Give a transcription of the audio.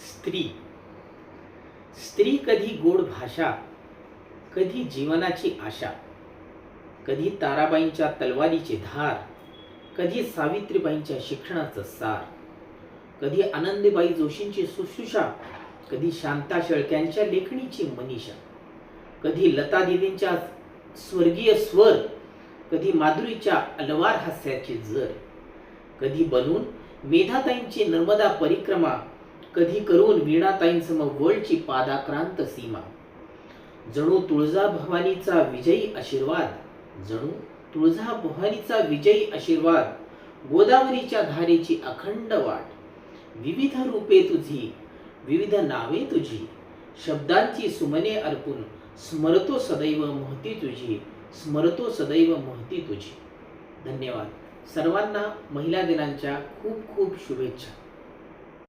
स्त्री स्त्री कधी गोड भाषा, कधी जीवनाची आशा, कधी ताराबाईंच्या तलवारीची धार, कधी सावित्रीबाईंच्या शिक्षणाचं सार, कधी आनंदीबाई जोशींची शुश्रूषा, कधी शांता शेळक्यांच्या लेखणीची मनीषा, कधी लता दिदींच्या स्वर्गीय स्वर, कधी माधुरीच्या अलवार हास्याची जर, कधी बनून मेधाताईंची नर्मदा परिक्रमा, कधी करून वीणाताईंसम वर्ल्डची पादाक्रांत सीमा. जणू तुळजा भवानीचा विजयी आशीर्वाद, जणू तुळजा भवानीचा विजयी आशीर्वाद, गोदावरीच्या धारेची अखंड वाट. विविध रूपे तुझी, विविध नावे तुझी, शब्दांची सुमने अर्पून स्मरतो सदैव महती तुझी, स्मरतो सदैव महती तुझी. धन्यवाद. सर्वांना महिला दिनाच्या खूप खूप शुभेच्छा.